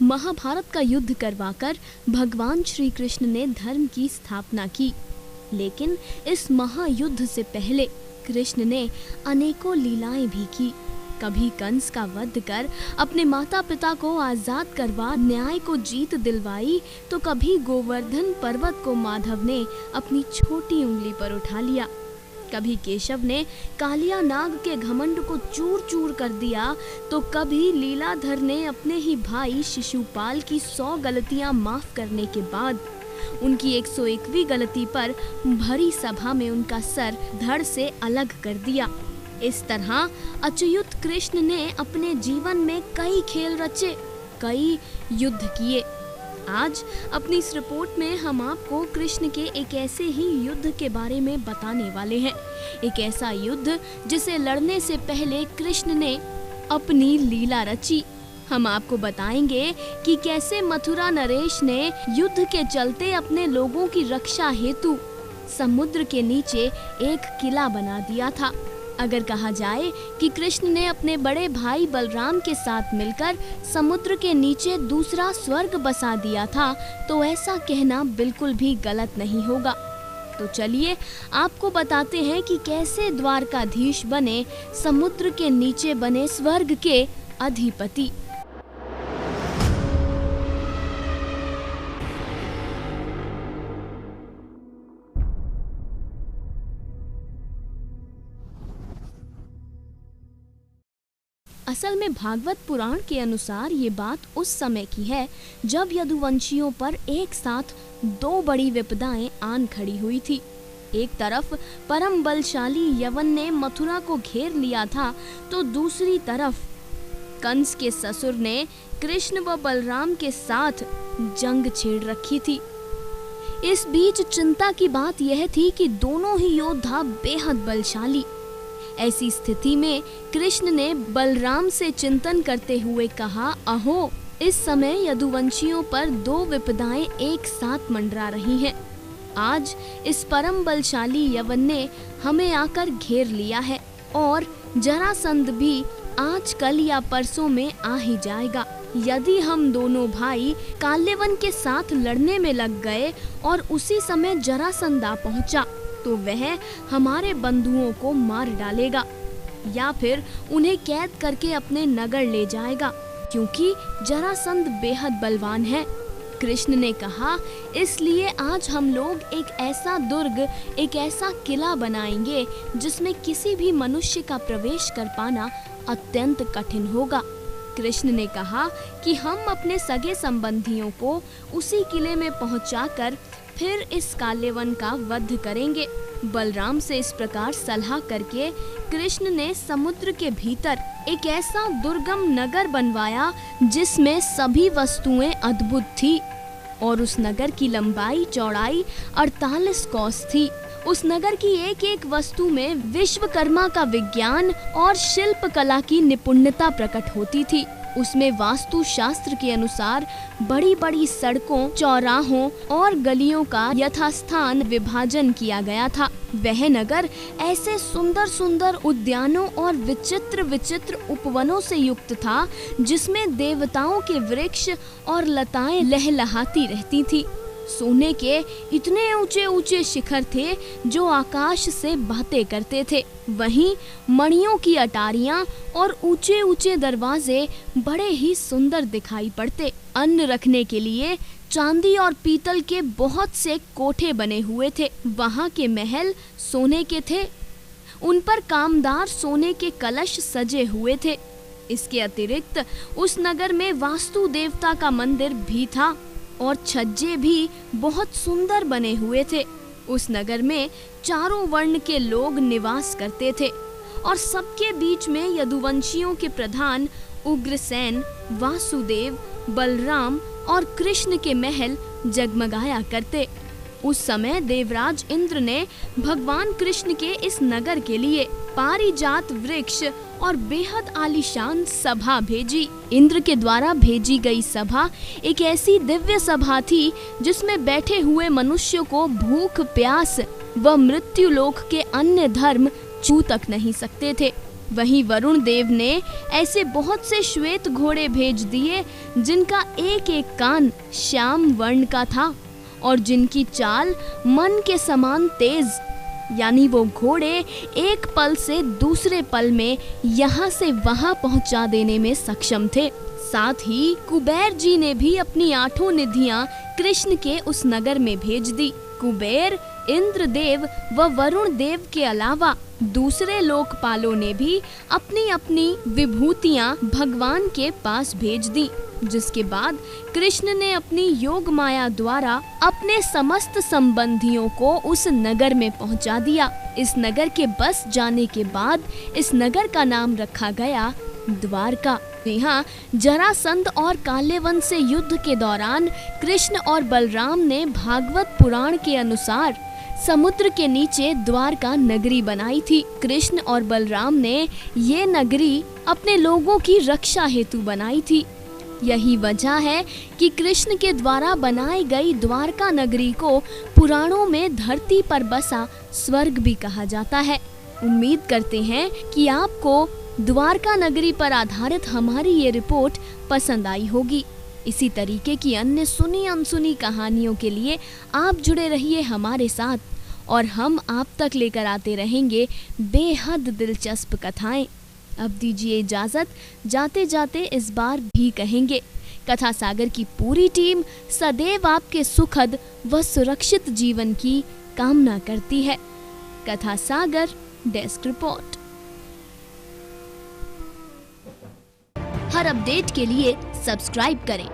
महाभारत का युद्ध करवाकर भगवान श्री कृष्ण ने धर्म की स्थापना की। लेकिन इस महायुद्ध से पहले कृष्ण ने अनेकों लीलाएं भी की। कभी कंस का वध कर अपने माता पिता को आजाद करवा न्याय को जीत दिलवाई, तो कभी गोवर्धन पर्वत को माधव ने अपनी छोटी उंगली पर उठा लिया। कभी केशव ने कालिया नाग के घमंड को चूर चूर कर दिया, तो कभी लीलाधर ने अपने ही भाई शिशुपाल की 100 गलतियां माफ करने के बाद उनकी 101वीं गलती पर भरी सभा में उनका सर धड़ से अलग कर दिया। इस तरह अच्युत कृष्ण ने अपने जीवन में कई खेल रचे, कई युद्ध किए। आज अपनी इस रिपोर्ट में हम आपको कृष्ण के एक ऐसे ही युद्ध के बारे में बताने वाले हैं। एक ऐसा युद्ध जिसे लड़ने से पहले कृष्ण ने अपनी लीला रची। हम आपको बताएंगे कि कैसे मथुरा नरेश ने युद्ध के चलते अपने लोगों की रक्षा हेतु समुद्र के नीचे एक किला बना दिया था। अगर कहा जाए कि कृष्ण ने अपने बड़े भाई बलराम के साथ मिलकर समुद्र के नीचे दूसरा स्वर्ग बसा दिया था, तो ऐसा कहना बिल्कुल भी गलत नहीं होगा। तो चलिए आपको बताते हैं कि कैसे द्वारकाधीश बने समुद्र के नीचे बने स्वर्ग के अधिपति। असल में भागवत पुराण के अनुसार ये बात उस समय की है जब यदुवंशियों पर एक साथ 2 बड़ी विपदाएं आन खड़ी हुई थी। एक तरफ परम बलशाली यवन ने मथुरा को घेर लिया था, तो दूसरी तरफ कंस के ससुर ने कृष्ण व बलराम के साथ जंग छेड़ रखी थी। इस बीच चिंता की बात यह थी कि दोनों ही योद्धा बेहद बलशाली। ऐसी स्थिति में कृष्ण ने बलराम से चिंतन करते हुए कहा, अहो, इस समय यदुवंशियों पर 2 विपदाएं एक साथ मंडरा रही हैं। आज इस परम बलशाली यवन ने हमें आकर घेर लिया है और जरासंध भी आज कल या परसों में आ ही जाएगा। यदि हम दोनों भाई काल्यवन के साथ लड़ने में लग गए और उसी समय जरासंध आ पहुंचा, तो वह हमारे बंधुओं को मार डालेगा या फिर उन्हें कैद करके अपने नगर ले जाएगा, क्योंकि जरासंध बेहद बलवान है। कृष्ण ने कहा, इसलिए आज हम लोग एक ऐसा दुर्ग, एक ऐसा किला बनाएंगे जिसमें किसी भी मनुष्य का प्रवेश कर पाना अत्यंत कठिन होगा। कृष्ण ने कहा कि हम अपने सगे संबंधियों को उसी किले में पहुंचाकर फिर इस काल्यवन का वध करेंगे। बलराम से इस प्रकार सलाह करके कृष्ण ने समुद्र के भीतर एक ऐसा दुर्गम नगर बनवाया जिसमें सभी वस्तुएं अद्भुत थी और उस नगर की लंबाई चौड़ाई 48 कोस थी। उस नगर की एक एक वस्तु में विश्वकर्मा का विज्ञान और शिल्प कला की निपुणता प्रकट होती थी। उसमें वास्तु शास्त्र के अनुसार बड़ी बड़ी सड़कों, चौराहों और गलियों का यथास्थान विभाजन किया गया था। वह नगर ऐसे सुंदर सुंदर उद्यानों और विचित्र विचित्र उपवनों से युक्त था जिसमें देवताओं के वृक्ष और लताएं लहलहाती रहती थी। सोने के इतने ऊंचे ऊंचे शिखर थे जो आकाश से बातें करते थे। वहीं मणियों की अटारियां और ऊंचे ऊंचे दरवाजे बड़े ही सुंदर दिखाई पड़ते। अन्न रखने के लिए चांदी और पीतल के बहुत से कोठे बने हुए थे। वहां के महल सोने के थे, उन पर कामदार सोने के कलश सजे हुए थे। इसके अतिरिक्त उस नगर में वास्तु देवता का मंदिर भी था और छज्जे भी बहुत सुंदर बने हुए थे। उस नगर में चारों वर्ण के लोग निवास करते थे और सबके बीच में यदुवंशियों के प्रधान उग्रसेन, वासुदेव, बलराम और कृष्ण के महल जगमगाया करते। उस समय देवराज इंद्र ने भगवान कृष्ण के इस नगर के लिए पारिजात वृक्ष और बेहद आलीशान सभा भेजी। इंद्र के द्वारा भेजी गई सभा एक ऐसी दिव्य सभा थी जिसमें बैठे हुए मनुष्यों को भूख, प्यास व मृत्यु लोक के अन्य धर्म छू तक नहीं सकते थे। वहीं वरुण देव ने ऐसे बहुत से श्वेत घोड़े भेज दिए जिनका एक एक कान श्याम वर्ण का था और जिनकी चाल मन के समान तेज, यानी वो घोड़े एक पल से दूसरे पल में यहाँ से वहाँ पहुँचा देने में सक्षम थे। साथ ही कुबेर जी ने भी अपनी 8 निधियां कृष्ण के उस नगर में भेज दी। कुबेर, इंद्रदेव व वरुण देव के अलावा दूसरे लोकपालों ने भी अपनी अपनी विभूतियां भगवान के पास भेज दी, जिसके बाद कृष्ण ने अपनी योग माया द्वारा अपने समस्त संबंधियों को उस नगर में पहुंचा दिया। इस नगर के बस जाने के बाद इस नगर का नाम रखा गया द्वारका। यहाँ जरासंध और कालेवन से युद्ध के दौरान कृष्ण और बलराम ने भागवत पुराण के अनुसार समुद्र के नीचे द्वारका नगरी बनाई थी। कृष्ण और बलराम ने ये नगरी अपने लोगों की रक्षा हेतु बनाई थी। यही वजह है कि कृष्ण के द्वारा बनाई गई द्वारका नगरी को पुराणों में धरती पर बसा स्वर्ग भी कहा जाता है। उम्मीद करते हैं कि आपको द्वारका नगरी पर आधारित हमारी ये रिपोर्ट पसंद आई होगी। इसी तरीके की अन्य सुनी अनसुनी कहानियों के लिए आप जुड़े रहिए हमारे साथ और हम आप तक लेकर आते रहेंगे बेहद दिलचस्प कथाएं। अब दीजिए इजाज़त, जाते जाते इस बार भी कहेंगे, कथा सागर की पूरी टीम सदैव आपके सुखद व सुरक्षित जीवन की कामना करती है। कथा सागर डेस्क रिपोर्ट। हर अपडेट के लिए सब्सक्राइब करें